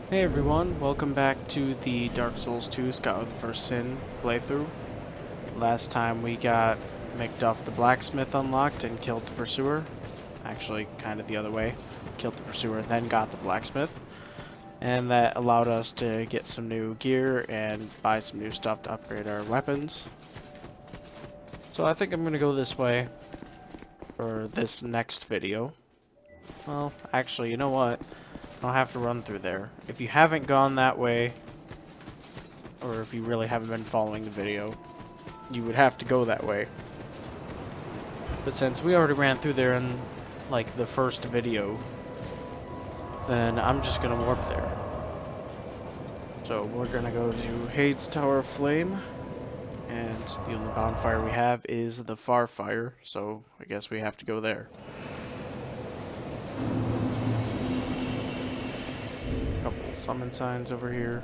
Hey everyone, welcome back to the Dark Souls 2 Scott with the First Sin playthrough. Last time we got Macduff the Blacksmith unlocked and killed the Pursuer. Actually, kind of the other way. Killed the Pursuer, then got the Blacksmith. And that allowed us to get some new gear and buy some new stuff to upgrade our weapons. So I think I'm going to go this way for this next video. Well, actually, you know what? I'll have to run through there. If you haven't gone that way, or if you really haven't been following the video, you would have to go that way. But since we already ran through there in, like, the first video, then I'm just gonna warp there. So we're gonna go to Heide's Tower of Flame, and the only bonfire we have is the Far Fire, so I guess we have to go there. Couple summon signs over here.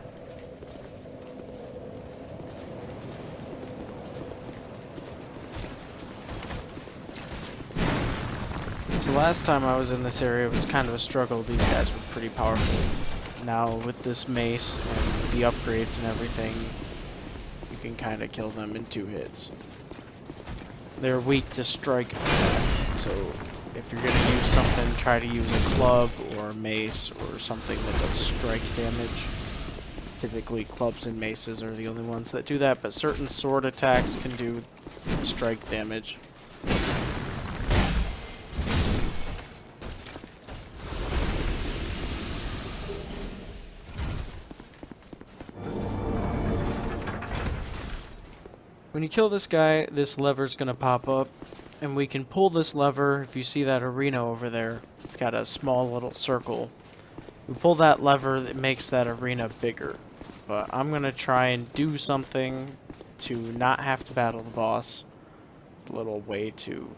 So last time I was in this area, it was kind of a struggle. These guys were pretty powerful. Now with this mace and the upgrades and everything, you can kind of kill them in 2 hits. They're weak to strike attacks, so if you're going to use something, try to use a club or a mace or something that does strike damage. Typically clubs and maces are the only ones that do that, but certain sword attacks can do strike damage. When you kill this guy, this lever's gonna pop up, and we can pull this lever. If you see that arena over there, it's got a small little circle. We pull that lever, that makes that arena bigger. But I'm gonna try and do something to not have to battle the boss. A little way to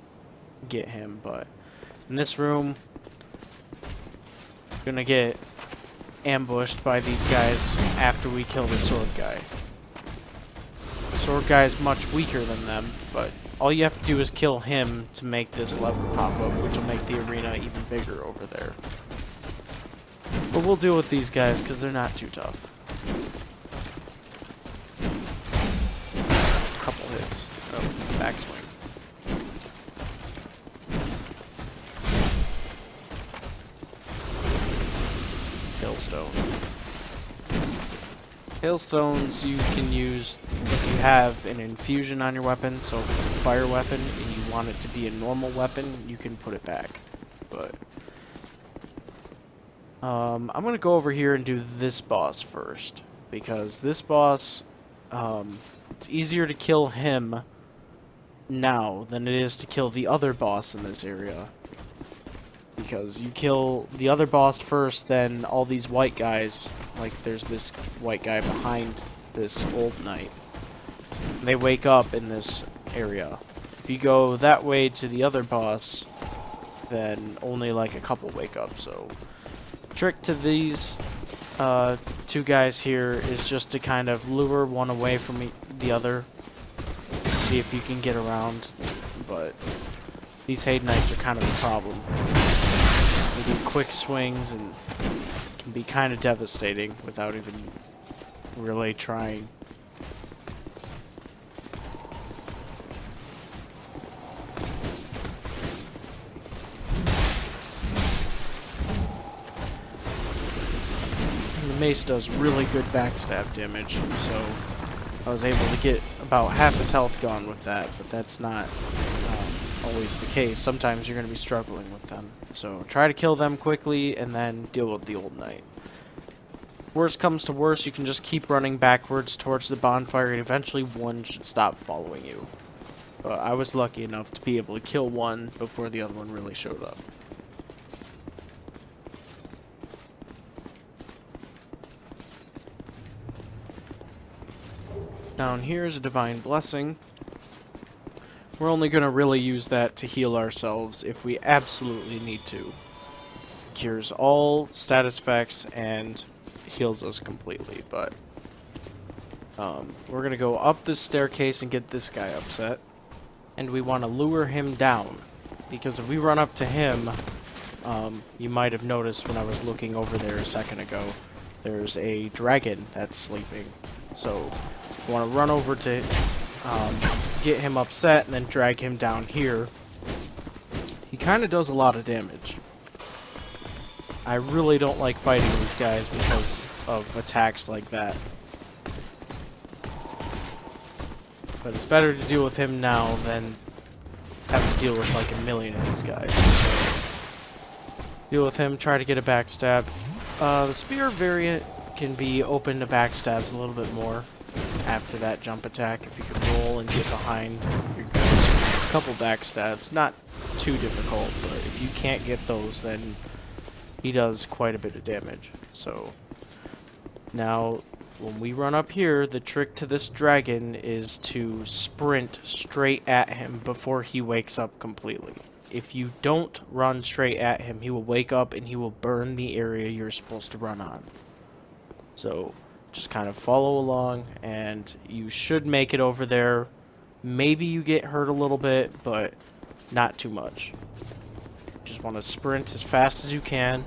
get him, but in this room, I'm gonna get ambushed by these guys after we kill the sword guy. Sword guy is much weaker than them, but all you have to do is kill him to make this lever pop up, which will make the arena even bigger over there. But we'll deal with these guys because they're not too tough. Couple hits. Oh, backswing. Hailstone. Hailstones you can use if you have an infusion on your weapon, so if it's a fire weapon and you want it to be a normal weapon, you can put it back. But I'm gonna go over here and do this boss first, because this boss, it's easier to kill him now than it is to kill the other boss in this area. Because you kill the other boss first, then all these white guys, like there's this white guy behind this old knight, they wake up in this area. If you go that way to the other boss, then only like a couple wake up. So trick to these 2 guys here is just to kind of lure one away from the other, see if you can get around. But these Heide Knights are kind of a problem. They do quick swings and can be kind of devastating without even really trying. And the mace does really good backstab damage, so I was able to get about half his health gone with that, but that's not always the case. Sometimes you're going to be struggling with them. So try to kill them quickly and then deal with the old knight. Worst comes to worst, you can just keep running backwards towards the bonfire and eventually one should stop following you. But I was lucky enough to be able to kill one before the other one really showed up. Down here is a divine blessing. We're only going to really use that to heal ourselves if we absolutely need to. Cures all status effects and heals us completely, but we're going to go up this staircase and get this guy upset. And we want to lure him down, because if we run up to him, you might have noticed when I was looking over there a second ago, there's a dragon that's sleeping. So you want to run over to get him upset and then drag him down here. He kind of does a lot of damage. I really don't like fighting these guys because of attacks like that. But it's better to deal with him now than have to deal with like a million of these guys. Deal with him, try to get a backstab. The spear variant can be open to backstabs a little bit more after that jump attack. If you can roll and get behind, you're good. A couple backstabs, not too difficult, but if you can't get those, then he does quite a bit of damage. So now when we run up here, the trick to this dragon is to sprint straight at him before he wakes up completely. If you don't run straight at him, he will wake up and he will burn the area you're supposed to run on. So just kind of follow along and you should make it over there. Maybe you get hurt a little bit, but not too much. Just want to sprint as fast as you can.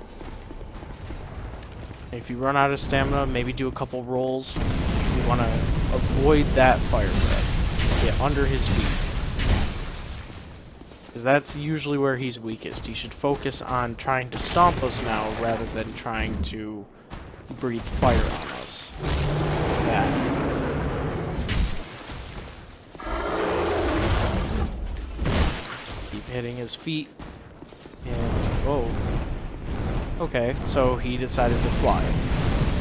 If you run out of stamina, maybe do a couple rolls. You want to avoid that fire breath. Get under his feet. Because that's usually where he's weakest. He should focus on trying to stomp us now rather than trying to breathe fire on us. That. Keep hitting his feet. And, oh. Okay, so he decided to fly.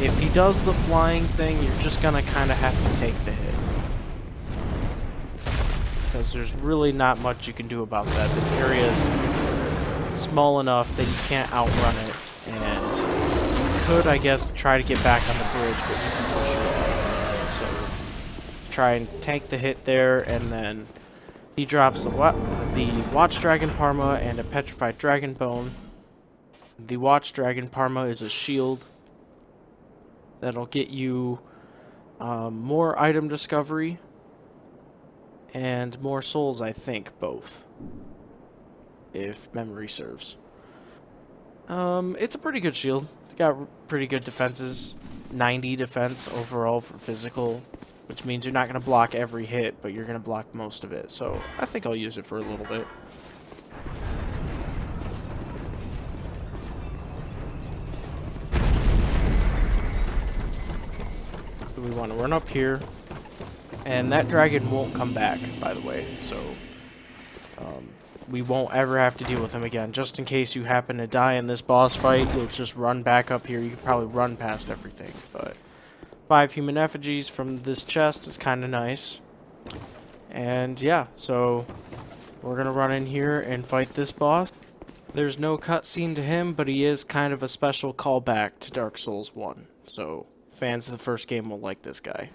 If he does the flying thing, you're just gonna kind of have to take the hit. Because there's really not much you can do about that. This area is small enough that you can't outrun it. And you could, I guess, try to get back on the bridge, but you can push it off. So try and tank the hit there, and then he drops the Watch Dragon Parma and a Petrified Dragon Bone. The Watch Dragon Parma is a shield that'll get you more item discovery and more souls, I think, both, if memory serves. It's a pretty good shield. It's got pretty good defenses. 90 defense overall for physical, which means you're not going to block every hit, but you're going to block most of it. So I think I'll use it for a little bit. We want to run up here, and that dragon won't come back, by the way, so we won't ever have to deal with him again. Just in case you happen to die in this boss fight, you'll just run back up here. You can probably run past everything, but 5 human effigies from this chest is kind of nice. And yeah, so we're gonna run in here and fight this boss. There's no cutscene to him, but he is kind of a special callback to Dark Souls 1, so fans of the first game will like this guy.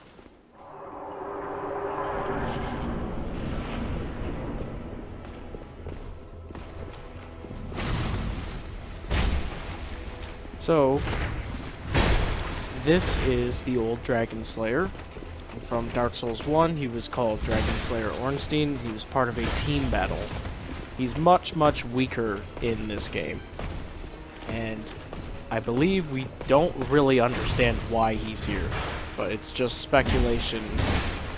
So, this is the old Dragon Slayer. From Dark Souls 1, he was called Dragon Slayer Ornstein. He was part of a team battle. He's much, much weaker in this game. And I believe we don't really understand why he's here, but it's just speculation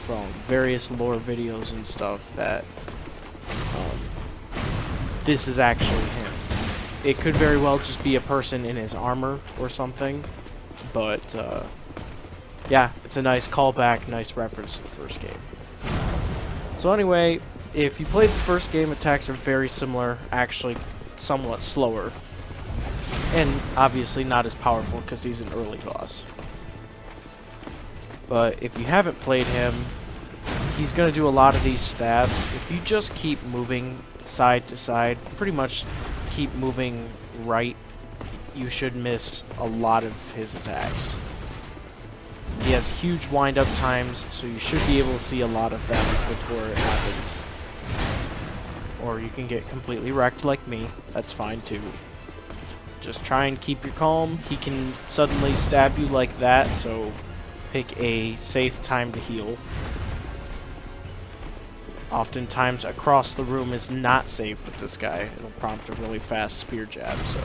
from various lore videos and stuff that this is actually him. It could very well just be a person in his armor or something, but yeah, it's a nice callback, nice reference to the first game. So anyway, if you played the first game, attacks are very similar, actually somewhat slower. And obviously not as powerful because he's an early boss. But if you haven't played him, he's going to do a lot of these stabs. If you just keep moving side to side, pretty much keep moving right, you should miss a lot of his attacks. He has huge wind-up times, so you should be able to see a lot of them before it happens. Or you can get completely wrecked like me. That's fine too. Just try and keep your calm. He can suddenly stab you like that, so pick a safe time to heal. Oftentimes across the room is not safe with this guy. It'll prompt a really fast spear jab, so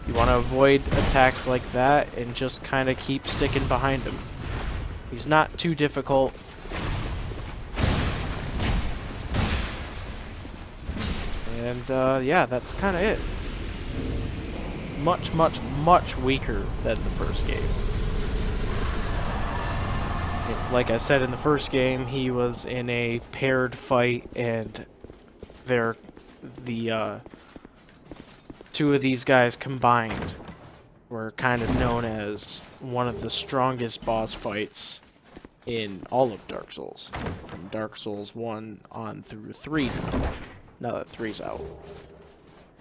You want to avoid attacks like that and just kind of keep sticking behind him. He's not too difficult. And yeah, that's kind of it. Much, much, much weaker than the first game. Like I said in the first game, he was in a paired fight, and the two of these guys combined were kind of known as one of the strongest boss fights in all of Dark Souls, from Dark Souls 1 on through 3 now that 3's out.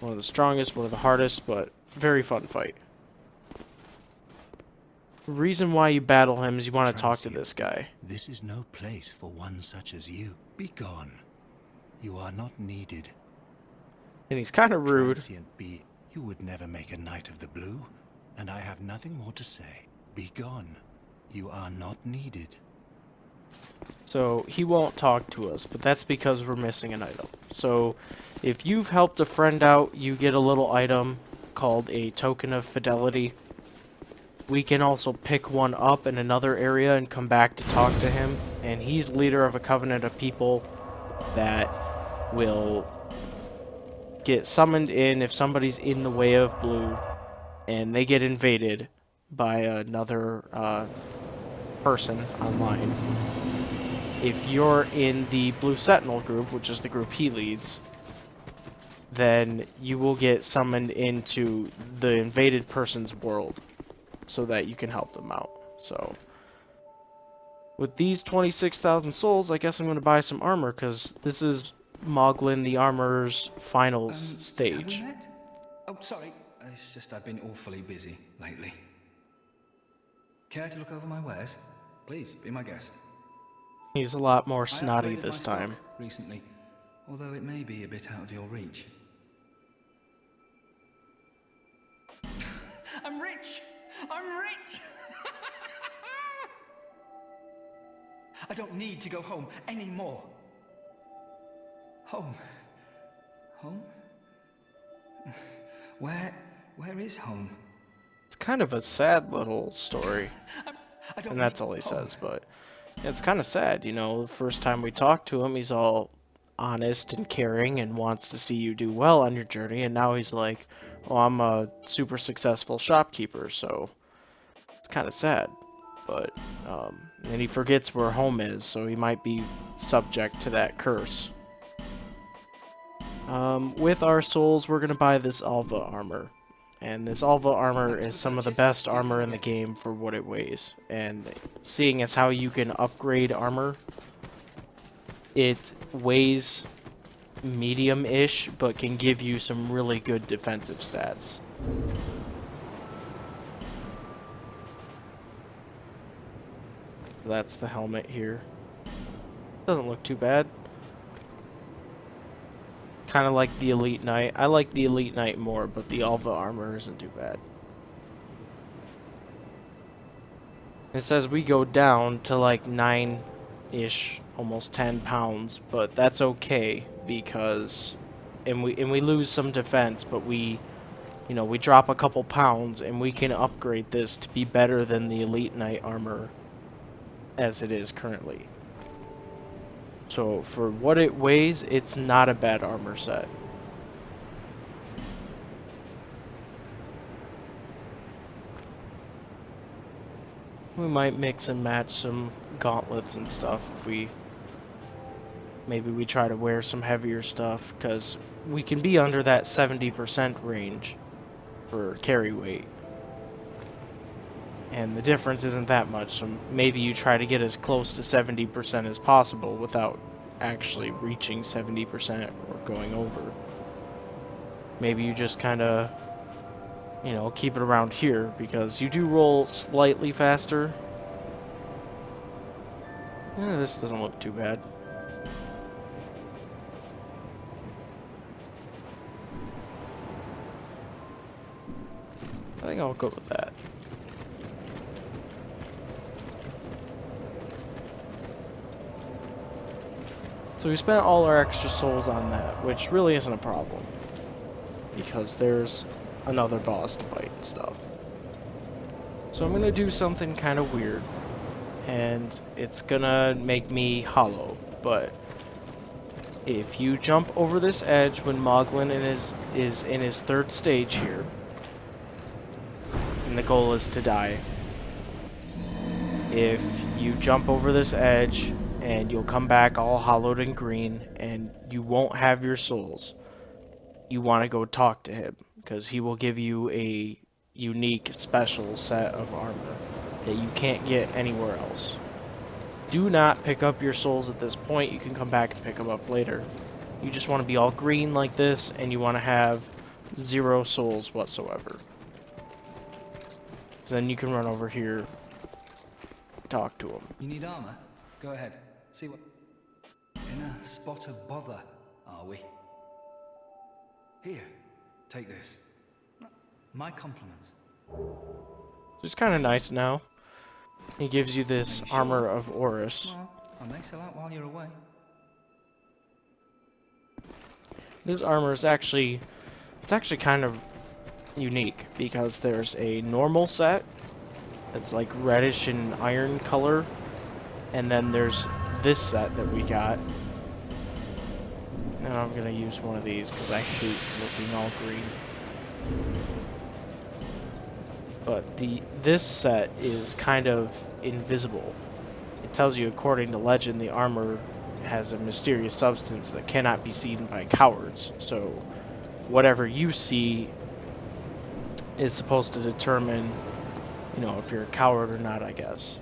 One of the strongest, one of the hardest, but very fun fight. The reason why you battle him is you want to talk to this guy. This is no place for one such as you. Be gone. You are not needed. And he's kind of rude. Transient be, you would never make a Knight of the Blue, and I have nothing more to say. Be gone. You are not needed. So he won't talk to us, but that's because we're missing an item. So if you've helped a friend out, you get a little item called a token of fidelity. We can also pick one up in another area and come back to talk to him. And he's leader of a covenant of people that will get summoned in if somebody's in the way of blue and they get invaded by another person online. If you're in the Blue Sentinel group, which is the group he leads, then you will get summoned into the invaded person's world so that you can help them out. So with these 26,000 souls, I guess I'm going to buy some armor, because this is Moglin the Armorer's final stage. Oh, sorry. It's just I've been awfully busy lately. Care to look over my wares? Please, be my guest. He's a lot more I snotty upgraded this my time. stock recently, although it may be a bit out of your reach. I'm rich! I'm rich! I don't need to go home anymore. Home? Home? Where is home? It's kind of a sad little story, I and that's all he says, but it's kind of sad, you know. The first time we talked to him, he's all honest and caring and wants to see you do well on your journey, and now he's like, oh, I'm a super successful shopkeeper, so it's kind of sad. But, and he forgets where home is, so he might be subject to that curse. With our souls, we're going to buy this Alva armor. And this Alva armor is some of the best armor in the game for what it weighs. And seeing as how you can upgrade armor, it weighs medium-ish, but can give you some really good defensive stats. That's the helmet here. Doesn't look too bad. Kind of like the Elite Knight. I like the Elite Knight more, but the Alva armor isn't too bad. It says we go down to like 9-ish, almost 10 pounds, but that's okay because, and we lose some defense, but we drop a couple pounds and we can upgrade this to be better than the Elite Knight armor as it is currently. So for what it weighs, it's not a bad armor set. We might mix and match some gauntlets and stuff if maybe we try to wear some heavier stuff, because we can be under that 70% range for carry weight. And the difference isn't that much, so maybe you try to get as close to 70% as possible without actually reaching 70% or going over. Maybe you just kind of, keep it around here, because you do roll slightly faster. This doesn't look too bad. I think I'll go with that. So we spent all our extra souls on that, which really isn't a problem, because there's another boss to fight and stuff. So I'm gonna do something kind of weird, and it's gonna make me hollow, but if you jump over this edge when Moglin is in his third stage here, and the goal is to die, if you jump over this edge and you'll come back all hollowed and green and you won't have your souls, you want to go talk to him, because he will give you a unique special set of armor that you can't get anywhere else. Do not pick up your souls at this point. You can come back and pick them up later. You just want to be all green like this, and you want to have 0 souls whatsoever. So then you can run over here, talk to him. You need armor? Go ahead. See what... In a spot of bother, are we? Here, take this. My compliments. It's kind of nice now. He gives you this armor of Horus. Well, I may sell out while you're away. This armor is actually kind of unique, because there's a normal set that's like reddish and iron color, and then there's this set that we got. And I'm gonna use one of these because I hate looking all green. But this set is kind of invisible. It tells you, according to legend, the armor has a mysterious substance that cannot be seen by cowards. So whatever you see is supposed to determine, you know, if you're a coward or not, I guess.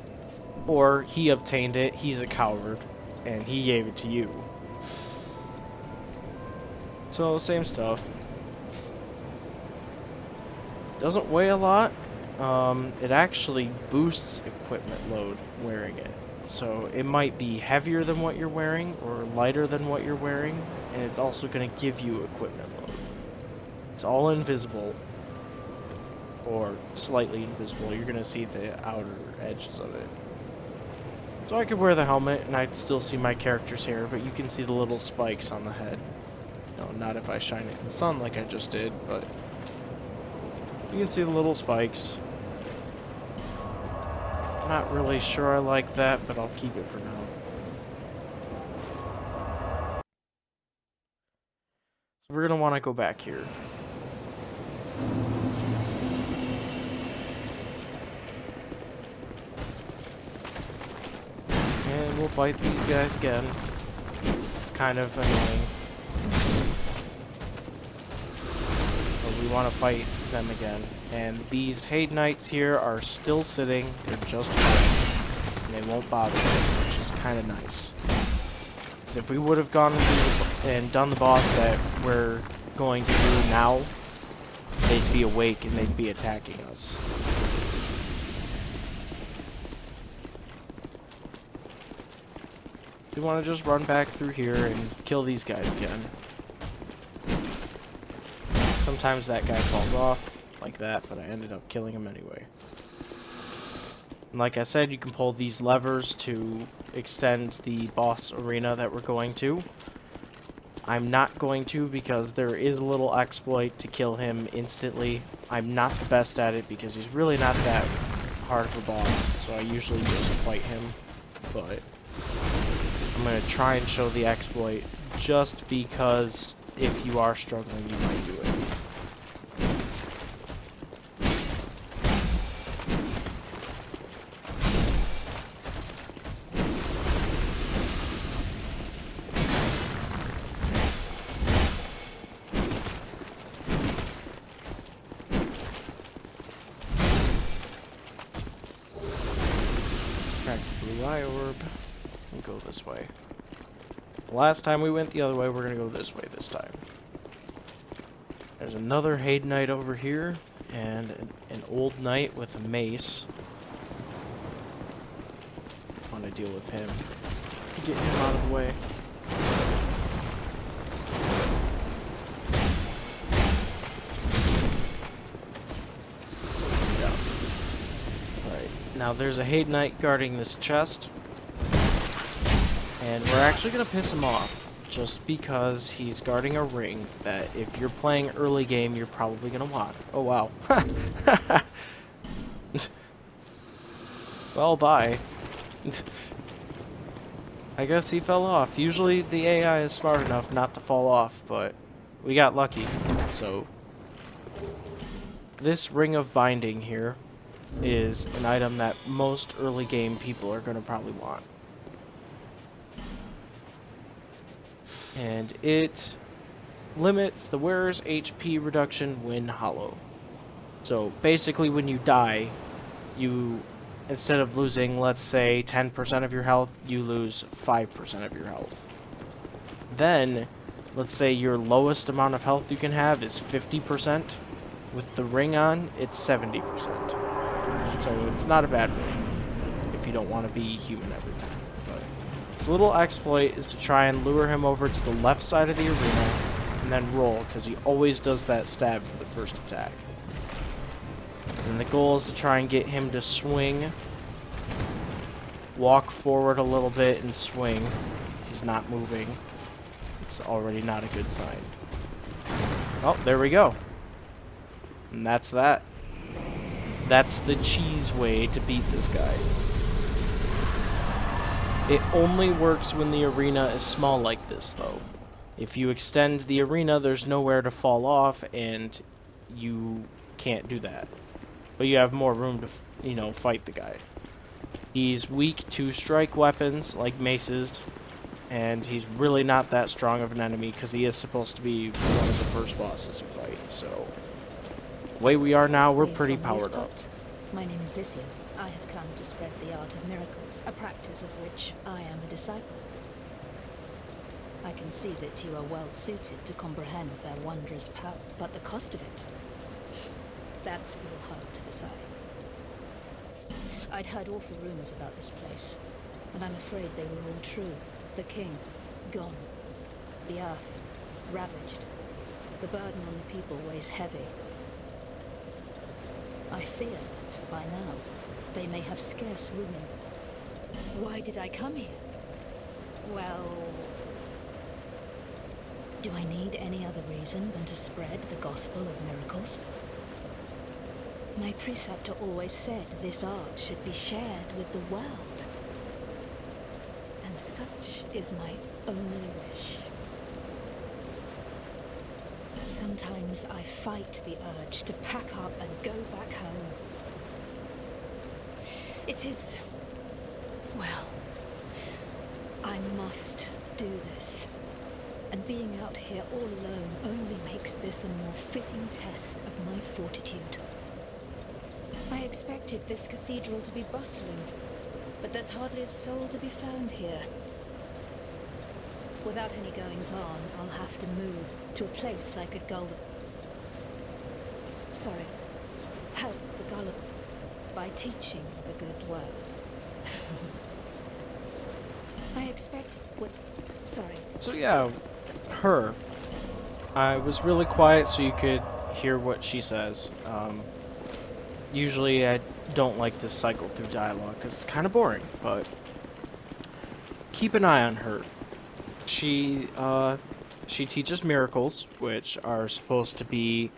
Or he obtained it, he's a coward, and he gave it to you. So, same stuff. Doesn't weigh a lot. It actually boosts equipment load wearing it. So it might be heavier than what you're wearing or lighter than what you're wearing, and it's also going to give you equipment load. It's all invisible, or slightly invisible. You're going to see the outer edges of it. So I could wear the helmet and I'd still see my character's hair, but you can see the little spikes on the head. No, not if I shine it in the sun like I just did, but you can see the little spikes. Not really sure I like that, but I'll keep it for now. So we're going to want to go back here. And we'll fight these guys again. It's kind of annoying. But we want to fight them again. And these Heide Knights here are still sitting. They're just fine. And they won't bother us, which is kind of nice. Because if we would have gone and done the boss that we're going to do now, they'd be awake and they'd be attacking us. We want to just run back through here and kill these guys again. Sometimes that guy falls off like that, but I ended up killing him anyway. And like I said, you can pull these levers to extend the boss arena that we're going to. I'm not going to, because there is a little exploit to kill him instantly. I'm not the best at it because he's really not that hard of a boss, so I usually just fight him. But I'm going to try and show the exploit just because if you are struggling, you might do it. Orb and go this way. Last time we went the other way, we're gonna go this way this time. There's another Heide Knight over here, and an old knight with a mace. I want to deal with him. Get him out of the way. Now there's a Heide Knight guarding this chest, and we're actually going to piss him off just because he's guarding a ring that if you're playing early game, you're probably going to want. Oh, wow. Well, bye. I guess he fell off. Usually the AI is smart enough not to fall off, but we got lucky. So, this ring of binding here is an item that most early game people are going to probably want. And it limits the wearer's HP reduction when hollow. So basically when you die, you, instead of losing, let's say, 10% of your health, you lose 5% of your health. Then, let's say your lowest amount of health you can have is 50%. With the ring on, it's 70%. So it's not a bad ring if you don't want to be human every time. But its little exploit is to try and lure him over to the left side of the arena and then roll, because he always does that stab for the first attack. And the goal is to try and get him to swing, walk forward a little bit and swing. He's not moving. It's already not a good sign. Oh, there we go. And that's that. That's the cheese way to beat this guy. It only works when the arena is small like this, though. If you extend the arena, there's nowhere to fall off, and you can't do that. But you have more room to, fight the guy. He's weak to strike weapons, like maces, and he's really not that strong of an enemy, because he is supposed to be one of the first bosses you fight, so... The way we are now, we're pretty powered up. My name is Lycia. I have come to spread the art of miracles, a practice of which I am a disciple. I can see that you are well suited to comprehend their wondrous power, but the cost of it, that's real hard to decide. I'd heard awful rumors about this place, and I'm afraid they were all true. The king, gone. The earth, ravaged. The burden on the people weighs heavy. I fear that, by now, they may have scarce room. Why did I come here? Well... do I need any other reason than to spread the gospel of miracles? My preceptor always said this art should be shared with the world. And such is my only wish. Sometimes I fight the urge to pack up and go back home. It is... well, I must do this. And being out here all alone only makes this a more fitting test of my fortitude. I expected this cathedral to be bustling, but there's hardly a soul to be found here. Without any goings-on, I'll have to move to a place I could gull the... sorry, help the gullible by teaching the good word. I expect... sorry. So yeah, her. I was really quiet so you could hear what she says. Usually I don't like to cycle through dialogue because it's kind of boring, but keep an eye on her. She teaches miracles, which are supposed to be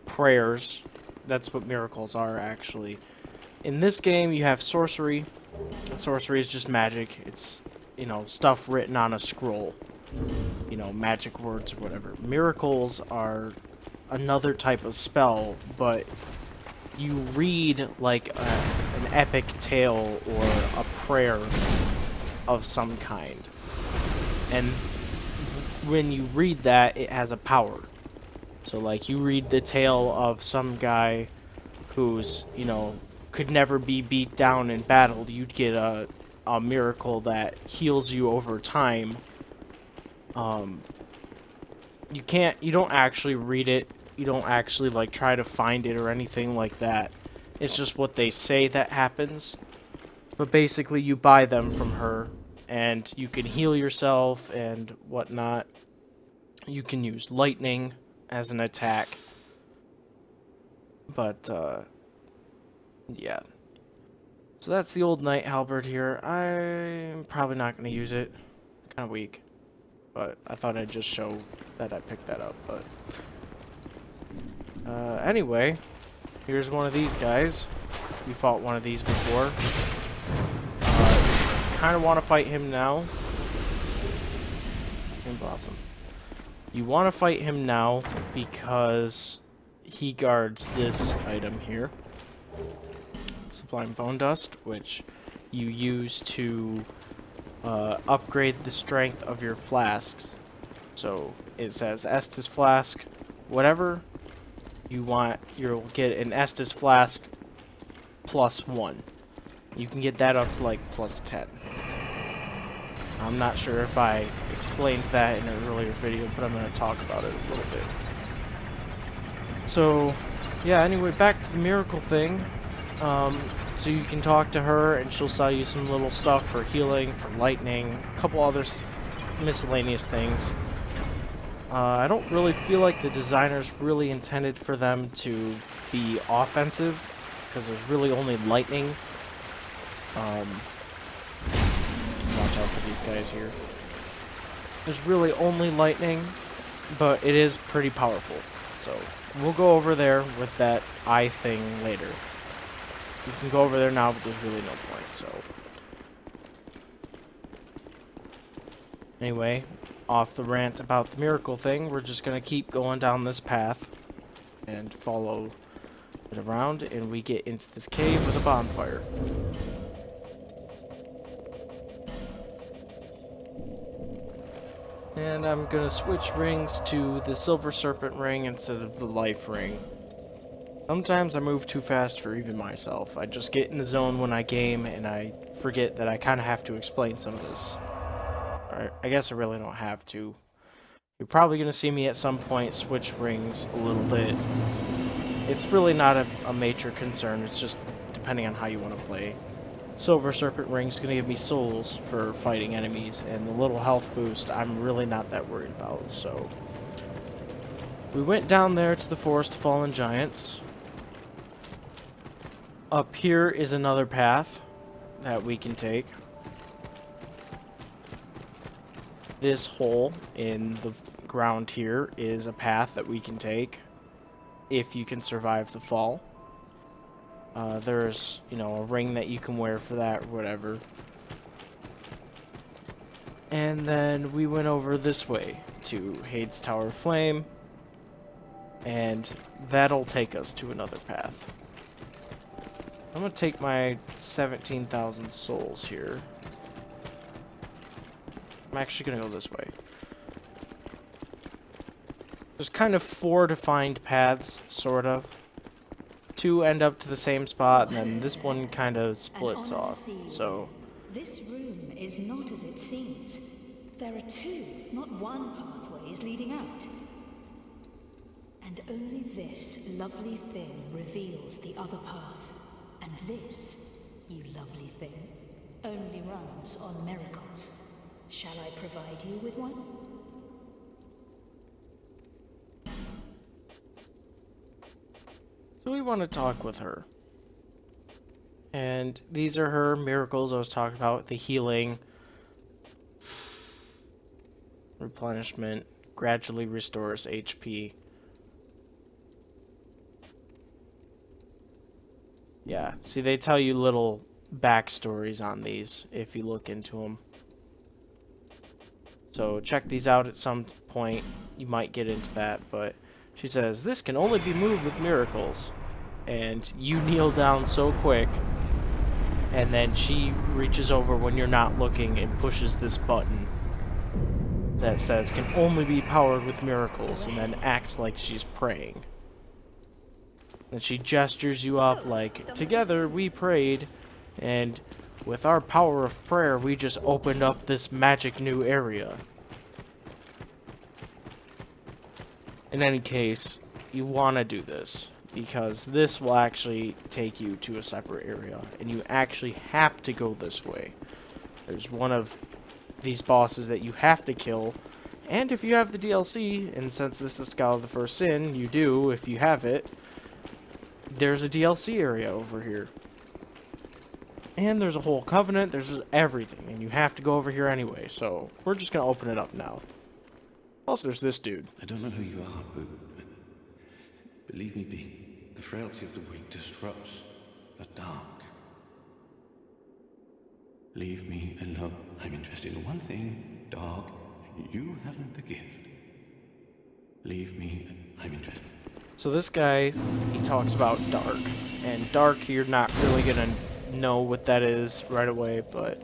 prayers. That's what miracles are, actually. In this game, you have sorcery. Sorcery is just magic. It's, stuff written on a scroll. Magic words or whatever. Miracles are another type of spell, but you read, like, an epic tale or a prayer of some kind. And when you read that, it has a power. So, like, you read the tale of some guy who's, could never be beat down in battle. You'd get a miracle that heals you over time. You don't actually read it. You don't actually, like, try to find it or anything like that. It's just what they say that happens. But basically, you buy them from her, and you can heal yourself and whatnot. You can use lightning as an attack. But, yeah. So that's the old knight halberd here. I'm probably not going to use it. Kind of weak. but I thought I'd just show that I picked that up. But anyway, here's one of these guys. We fought one of these before. Kind of want to fight him now. And Blossom. You want to fight him now because he guards this item here. Sublime Bone Dust, which you use to upgrade the strength of your flasks. So it says Estus Flask, whatever you want, you'll get an Estus Flask +1. You can get that up to like +10. I'm not sure if I explained that in an earlier video, but I'm going to talk about it a little bit. So, yeah, anyway, back to the miracle thing. So you can talk to her, and she'll sell you some little stuff for healing, for lightning, a couple other miscellaneous things. I don't really feel like the designers really intended for them to be offensive, because there's really only lightning. Watch out for these guys here. There's really only lightning, but it is pretty powerful. So we'll go over there with that eye thing later. You can go over there now, but there's really no point, so. Anyway, off the rant about the miracle thing, we're just going to keep going down this path and follow it around, and we get into this cave with a bonfire. And I'm going to switch rings to the Silver Serpent ring instead of the Life ring. Sometimes I move too fast for even myself. I just get in the zone when I game, and I forget that I kind of have to explain some of this. Or I guess I really don't have to. You're probably going to see me at some point switch rings a little bit. It's really not a major concern, it's just depending on how you want to play. Silver Serpent ring's going to give me souls for fighting enemies, and the little health boost I'm really not that worried about, so. We went down there to the Forest of Fallen Giants. Up here is another path that we can take. This hole in the ground here is a path that we can take if you can survive the fall. There's, you know, a ring that you can wear for that or whatever. And then we went over this way to Heide's Tower of Flame, and that'll take us to another path. I'm going to take my 17,000 souls here. I'm actually going to go this way. There's kind of 4 defined paths, sort of. 2 end up to the same spot, and then this one kind of splits off, so. This room is not as it seems. There are 2, not 1 pathways leading out. And only this lovely thing reveals the other path. And this, you lovely thing, only runs on miracles. Shall I provide you with one? So we want to talk with her. And these are her miracles I was talking about. The healing, replenishment, gradually restores HP. Yeah, see, they tell you little backstories on these if you look into them. So check these out at some point. You might get into that, but she says, this can only be moved with miracles. And you kneel down so quick, and then she reaches over when you're not looking and pushes this button that says, can only be powered with miracles, and then acts like she's praying. And she gestures you up like, together we prayed, and with our power of prayer, we just opened up this magic new area. In any case, you want to do this, because this will actually take you to a separate area, and you actually have to go this way. There's one of these bosses that you have to kill, and if you have the DLC, and since this is Scholar of the First Sin, you do if you have it, there's a DLC area over here. And there's a whole covenant, there's just everything, and you have to go over here anyway, so we're just going to open it up now. Also, there's this dude. I don't know who you are, but leave me be. The frailty of the weak disrupts the dark. Leave me alone. I'm interested in one thing, dog. You haven't the gift. Leave me. I'm interested. So this guy, he talks about dark. And dark, you're not really gonna know what that is right away, but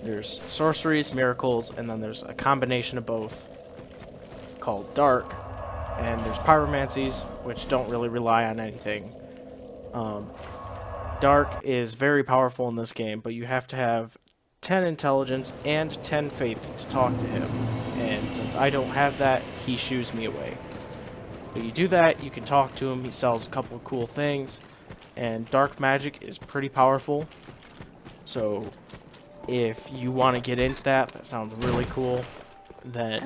there's sorceries, miracles, and then there's a combination of both called dark. And there's pyromancies, which don't really rely on anything. Dark is very powerful in this game, but you have to have 10 intelligence and 10 faith to talk to him. And since I don't have that, he shoos me away. But you do that, you can talk to him, he sells a couple of cool things, and dark magic is pretty powerful. So if you want to get into that, that sounds really cool, then,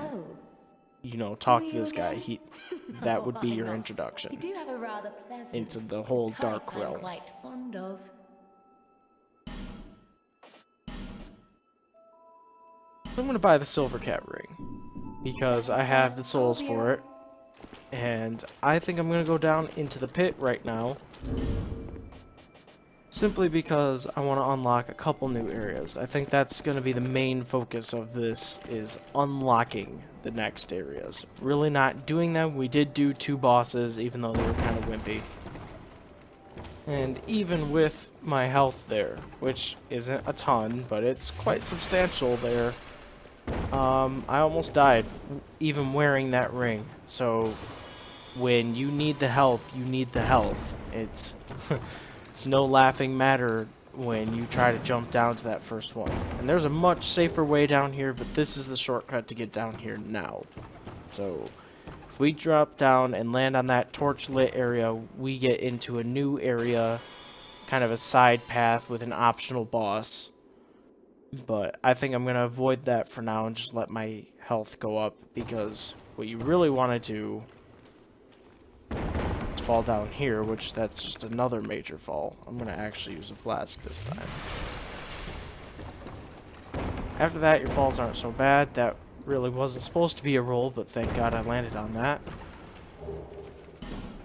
you know, talk to this guy. That would be your introduction You do have a rather pleasant into the whole dark type I'm realm. quite fond of. I'm going to buy the Silver Cat ring, because I have the souls for it, and I think I'm going to go down into the pit right now, simply because I want to unlock a couple new areas. I think that's going to be the main focus of this, is unlocking the next areas. Really not doing them. We did do 2 bosses, even though they were kind of wimpy. And even with my health there, which isn't a ton, but it's quite substantial there, I almost died, even wearing that ring. So, when you need the health, you need the health. It's no laughing matter when you try to jump down to that first one. And there's a much safer way down here, but this is the shortcut to get down here now. So, if we drop down and land on that torch lit area, we get into a new area, kind of a side path with an optional boss. But I think I'm going to avoid that for now and just let my health go up, because what you really want to do is fall down here, which that's just another major fall. I'm going to actually use a flask this time. After that, your falls aren't so bad. That really wasn't supposed to be a roll, but thank God I landed on that.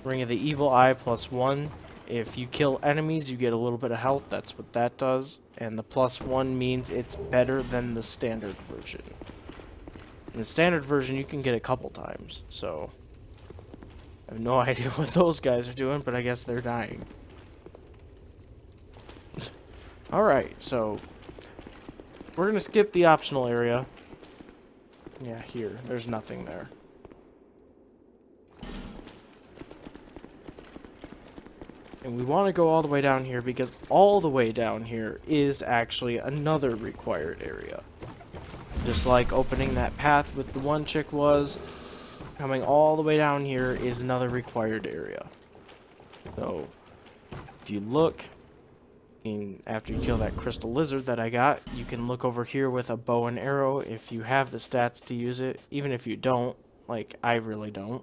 Ring of the Evil Eye +1. If you kill enemies, you get a little bit of health. That's what that does. And the +1 means it's better than the standard version. In the standard version, you can get a couple times. So, I have no idea what those guys are doing, but I guess they're dying. Alright, so we're going to skip the optional area. Yeah, here. There's nothing there. And we want to go all the way down here, because all the way down here is actually another required area. Just like opening that path with the one chick was, coming all the way down here is another required area. So, if you look, after you kill that crystal lizard that I got, you can look over here with a bow and arrow if you have the stats to use it. Even if you don't, like I really don't.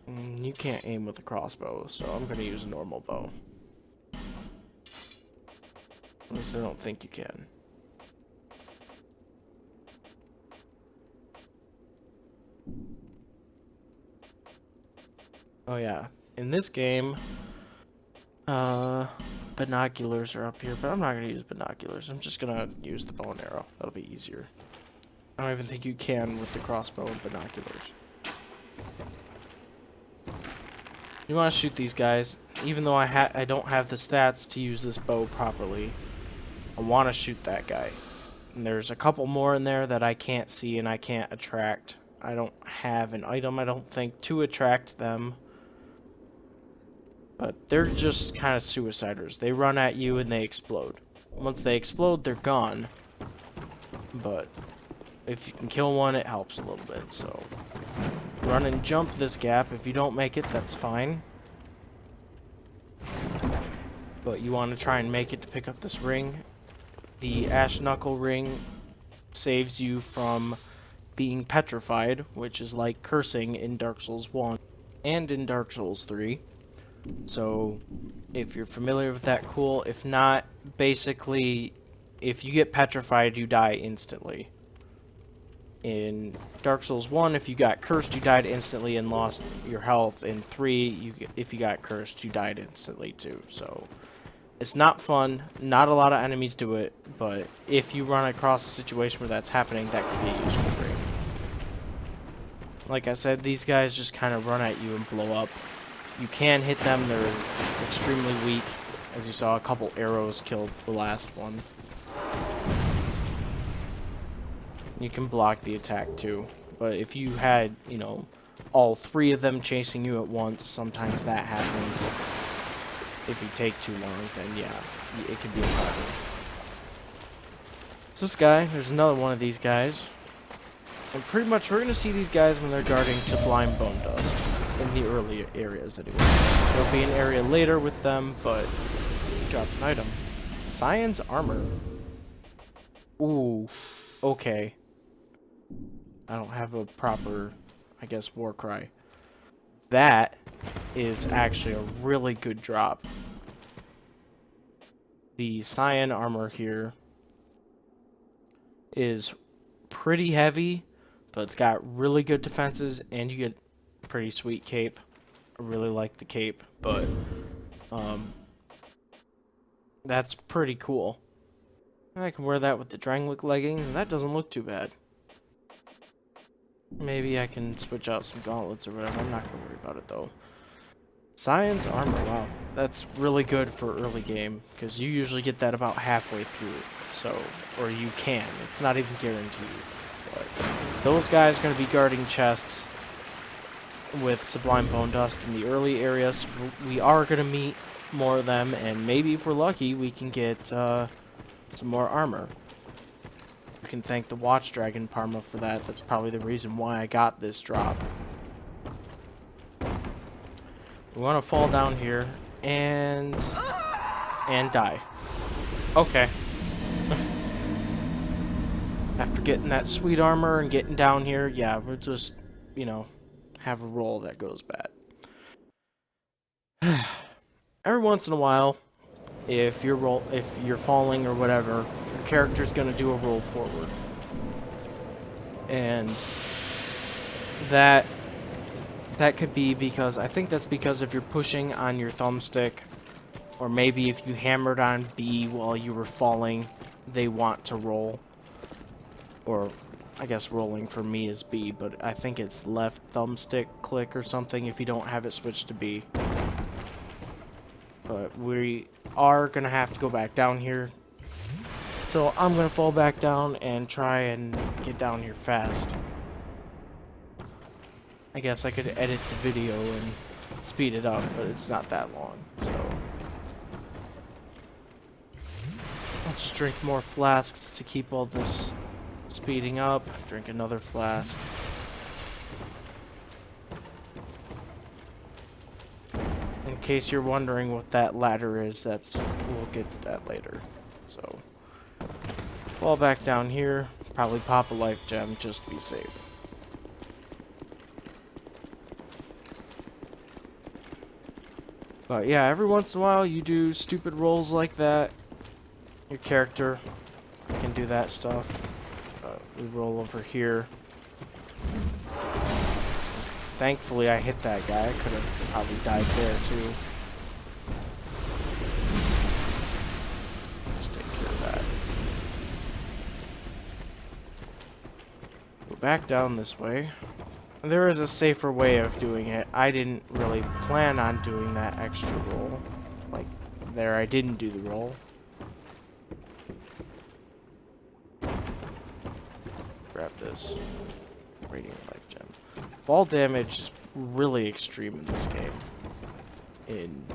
You can't aim with a crossbow, so I'm going to use a normal bow. At least I don't think you can. Oh yeah, in this game, binoculars are up here, but I'm not going to use binoculars. I'm just going to use the bow and arrow. That'll be easier. I don't even think you can with the crossbow and binoculars. You want to shoot these guys, even though I don't have the stats to use this bow properly. I want to shoot that guy. And there's a couple more in there that I can't see and I can't attract. I don't have an item, I don't think, to attract them. But they're just kind of suiciders. They run at you and they explode. Once they explode, they're gone. But if you can kill one, it helps a little bit, so run and jump this gap. If you don't make it, that's fine. But you want to try and make it to pick up this ring. The Ash Knuckle ring saves you from being petrified, which is like cursing in Dark Souls 1 and in Dark Souls 3. So, if you're familiar with that, cool. If not, basically, if you get petrified, you die instantly. In Dark Souls 1, if you got cursed, you died instantly and lost your health. In 3, if you got cursed, you died instantly too. So it's not fun. Not a lot of enemies do it, but if you run across a situation where that's happening, that could be a useful break. Like I said, these guys just kind of run at you and blow up. You can hit them. They're extremely weak. As you saw, a couple arrows killed the last one. You can block the attack too. But if you had, you know, all 3 of them chasing you at once, sometimes that happens. If you take too long, then yeah, it can be a problem. So this guy, there's another one of these guys. And pretty much we're going to see these guys when they're guarding Sublime Bone Dust. In the early areas anyway. There'll be an area later with them, but drop an item. Science armor. Ooh, okay. I don't have a proper, I guess, war cry. That is actually a really good drop. The cyan armor here is pretty heavy, but it's got really good defenses, and you get pretty sweet cape. I really like the cape, but that's pretty cool. I can wear that with the Drangleic leggings, and that doesn't look too bad. Maybe I can switch out some gauntlets or whatever. I'm not going to worry about it, though. Science armor, wow. That's really good for early game, because you usually get that about halfway through. So, or you can. It's not even guaranteed. But those guys are going to be guarding chests with Sublime Bone Dust in the early areas. We are going to meet more of them, and maybe if we're lucky, we can get some more armor. You can thank the Watch Dragon Parma for that. That's probably the reason why I got this drop. We want to fall down here and die. Okay. After getting that sweet armor and getting down here, yeah, we'll just, you know, have a roll that goes bad. Every once in a while, if you're falling or whatever, your character's gonna do a roll forward, and that could be because I think that's because if you're pushing on your thumbstick, or maybe if you hammered on B while you were falling, they want to roll. Or I guess rolling for me is B, but I think it's left thumbstick click or something if you don't have it switched to B. But we are going to have to go back down here. So I'm going to fall back down and try and get down here fast. I guess I could edit the video and speed it up, but it's not that long, so I'll just drink more flasks to keep all this speeding up. Drink another flask. In case you're wondering what that ladder is, we'll get to that later. So fall back down here, probably pop a life gem just to be safe. But yeah, every once in a while you do stupid rolls like that. Your character can do that stuff. We roll over here. Thankfully I hit that guy. I could have probably died there too. Just take care of that. Go back down this way. There is a safer way of doing it. I didn't really plan on doing that extra roll. Like, there I didn't do the roll. Grab this. Radiant life gem. Fall damage is really extreme in this game. In,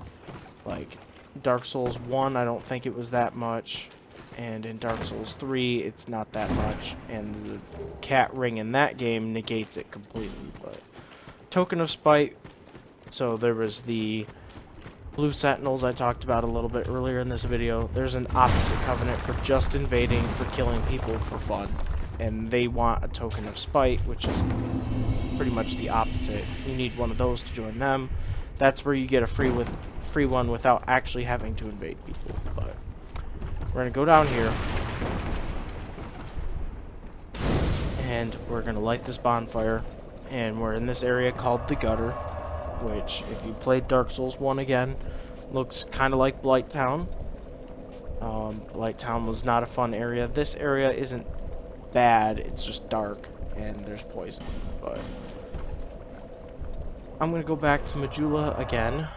like, Dark Souls 1, I don't think it was that much. And in Dark Souls 3, it's not that much. And the cat ring in that game negates it completely. But Token of Spite. So there was the Blue Sentinels I talked about a little bit earlier in this video. There's an opposite covenant for just invading, for killing people for fun. And they want a Token of Spite, which is pretty much the opposite. You need one of those to join them. That's where you get a free one without actually having to invade people. But we're going to go down here. And we're going to light this bonfire. And we're in this area called the Gutter, which, if you played Dark Souls 1 again, looks kind of like Blighttown. Blighttown was not a fun area. This area isn't bad, it's just dark, and there's poison. But I'm going to go back to Majula again,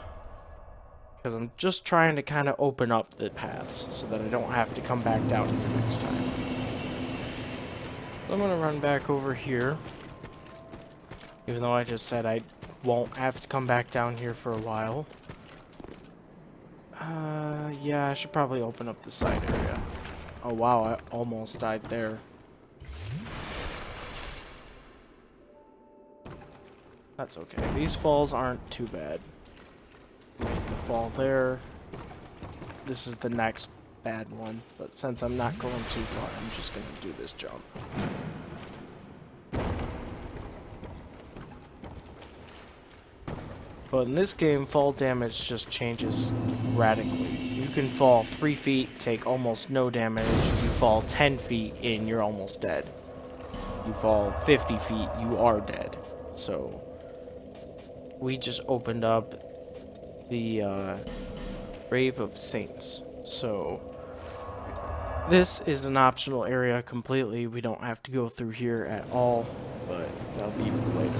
because I'm just trying to kind of open up the paths, so that I don't have to come back down here next time. So I'm going to run back over here, even though I just said I won't have to come back down here for a while. Yeah, I should probably open up the side area. Oh wow, I almost died there. That's okay. These falls aren't too bad. Make the fall there. This is the next bad one, but since I'm not going too far, I'm just gonna do this jump. But in this game, fall damage just changes radically. You can fall 3 feet, take almost no damage. You fall 10 feet and you're almost dead. You fall 50 feet, you are dead. So, we just opened up the Grave of Saints. So, this is an optional area completely. We don't have to go through here at all, but that'll be for later.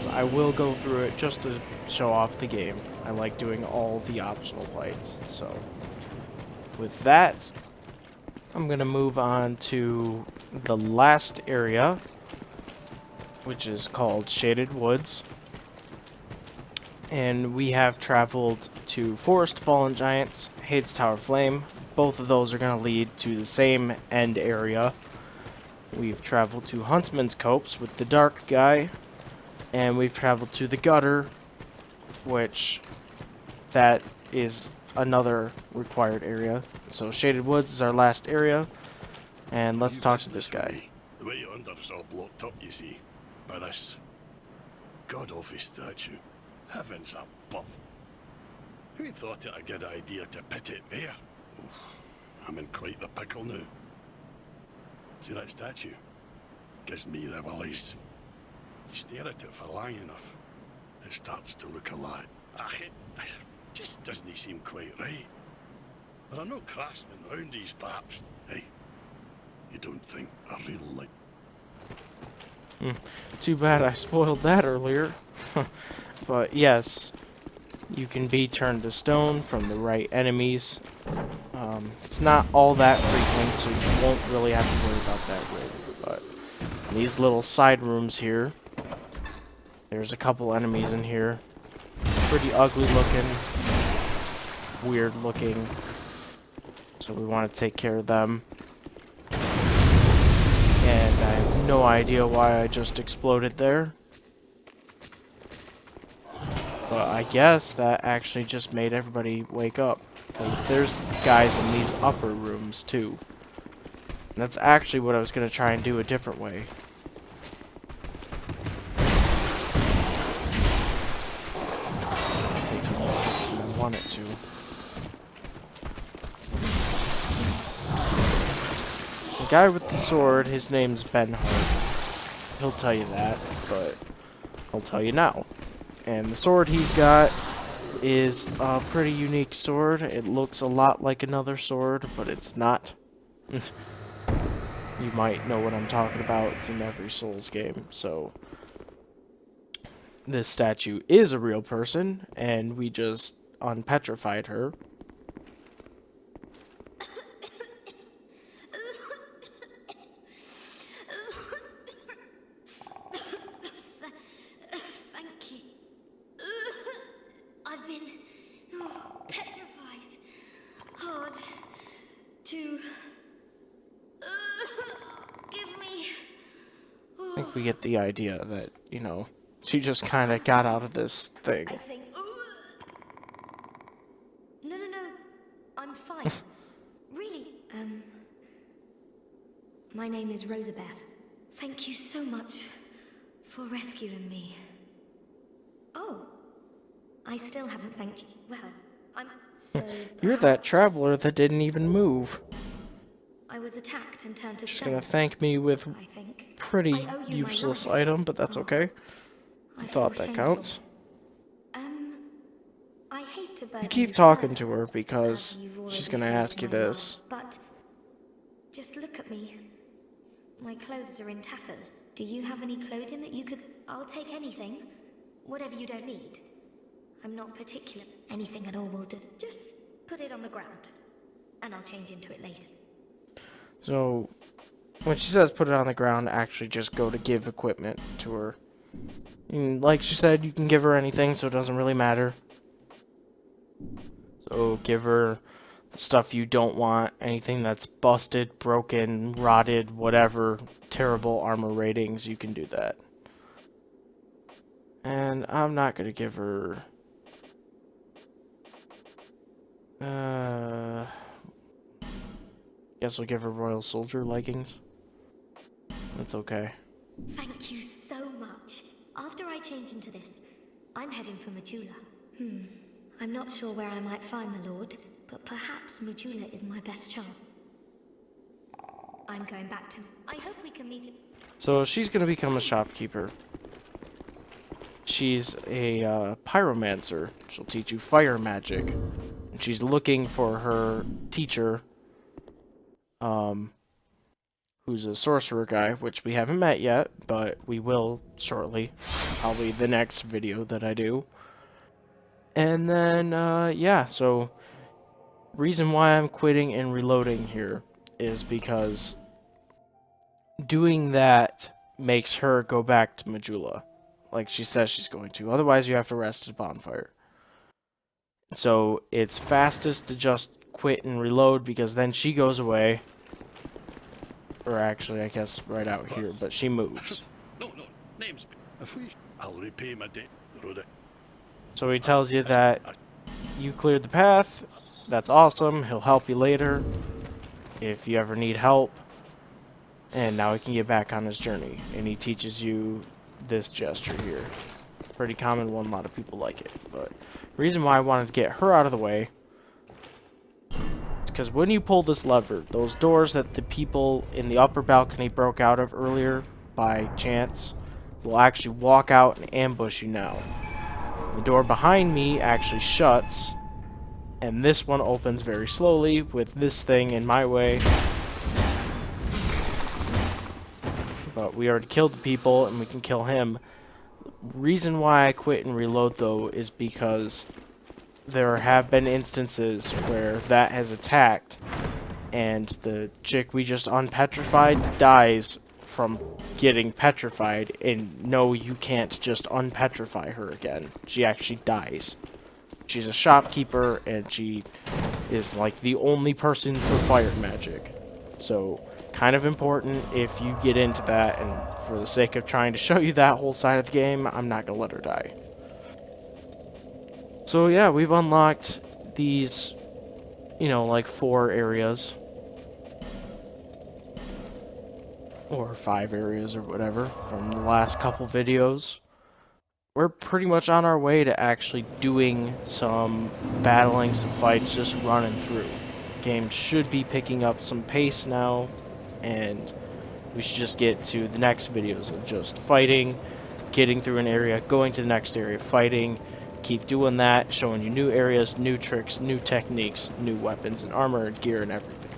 I will go through it just to show off the game. I like doing all the optional fights. So, with that, I'm going to move on to the last area, which is called Shaded Woods. And we have traveled to Forest Fallen Giants, Heide's Tower Flame. Both of those are going to lead to the same end area. We've traveled to Huntsman's Copse with the Dark Guy. And we've traveled to the Gutter, which that is another required area. So Shaded Woods is our last area, and let's talk to this guy. The way under is all blocked up, you see, by this god-awful statue. Heavens above. Who thought it a good idea to put it there? Oof, I'm in quite the pickle now. See that statue? Gives me the willies. You stare at it for long enough, it starts to look alive. It just doesn't seem quite right. There are no craftsmen round these parts. Hey, you don't think I really like... Too bad I spoiled that earlier. But yes, you can be turned to stone from the right enemies. It's not all that frequent, so you won't really have to worry about that really. But these little side rooms here, there's a couple enemies in here. Pretty ugly looking. Weird looking. So we want to take care of them. And I have no idea why I just exploded there. But I guess that actually just made everybody wake up. Because there's guys in these upper rooms too. And that's actually what I was going to try and do a different way. Want it to. The guy with the sword, his name's Ben Hart. He'll tell you that, but I'll tell you now. And the sword he's got is a pretty unique sword. It looks a lot like another sword, but it's not. You might know what I'm talking about. It's in every Souls game, so this statue is a real person, and we just unpetrified her. Thank you. I've been petrified. Hard to give me. I think we get the idea that, you know, she just kind of got out of this thing. I think. No, I'm fine. Really. My name is Rosabeth. Thank you so much for rescuing me. Oh, I still haven't thanked you. Well, I'm so. You're that traveler that didn't even move. I was attacked and turned to She's stone. gonna thank me with I think. pretty I owe you my useless life. item, but that's Oh, okay. I Thought feel that shameful. counts. I hate to You burden keep you talking to further, her as because you've she's already gonna saved ask you my life, this. but just look at me. My clothes are in tatters. Do you have any clothing that you could... I'll take anything. Whatever you don't need. I'm not particular. Anything at all will do. Just put it on the ground. And I'll change into it later. So, when she says put it on the ground, actually just go to give equipment to her. And like she said, you can give her anything, so it doesn't really matter. So give her the stuff you don't want, anything that's busted, broken, rotted, whatever, terrible armor ratings, you can do that. And I'm not going to give her... guess we'll give her Royal Soldier leggings. That's okay. Thank you so much. After I change into this, I'm heading for Majula. I'm not sure where I might find the Lord, but perhaps Majula is my best chance. I'm going back to... I hope we can meet it. So she's going to become a shopkeeper. She's a pyromancer. She'll teach you fire magic. And she's looking for her teacher, who's a sorcerer guy, which we haven't met yet, but we will shortly. Probably the next video that I do. And then, yeah, so reason why I'm quitting and reloading here is because doing that makes her go back to Majula, like she says she's going to. Otherwise, you have to rest at a bonfire. So it's fastest to just quit and reload because then she goes away. Or actually, I guess right out here, but she moves. No, name's... If we... I'll repay my debt, Rhoda. So he tells you that you cleared the path. That's awesome. He'll help you later if you ever need help. And now he can get back on his journey. And he teaches you this gesture here. Pretty common one. A lot of people like it. But the reason why I wanted to get her out of the way is because when you pull this lever, those doors that the people in the upper balcony broke out of earlier by chance will actually walk out and ambush you now. The door behind me actually shuts, and this one opens very slowly with this thing in my way. But we already killed the people, and we can kill him. Reason why I quit and reload, though, is because there have been instances where that has attacked, and the chick we just unpetrified dies from getting petrified, and no, you can't just unpetrify her again. She actually dies. She's a shopkeeper, and she is like the only person for fire magic. So, kind of important if you get into that, and for the sake of trying to show you that whole side of the game, I'm not going to let her die. So yeah, we've unlocked these, you know, like 4 areas. Or 5 areas or whatever from the last couple videos. We're pretty much on our way to actually doing some battling, some fights, just running through. The game should be picking up some pace now, and we should just get to the next videos of just fighting, getting through an area, going to the next area, fighting, keep doing that, showing you new areas, new tricks, new techniques, new weapons and armor and gear and everything.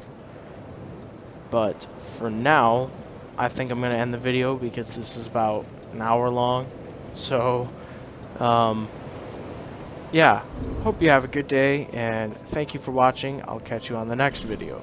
But for now, I think I'm going to end the video because this is about an hour long. So, yeah, hope you have a good day, and thank you for watching. I'll catch you on the next video.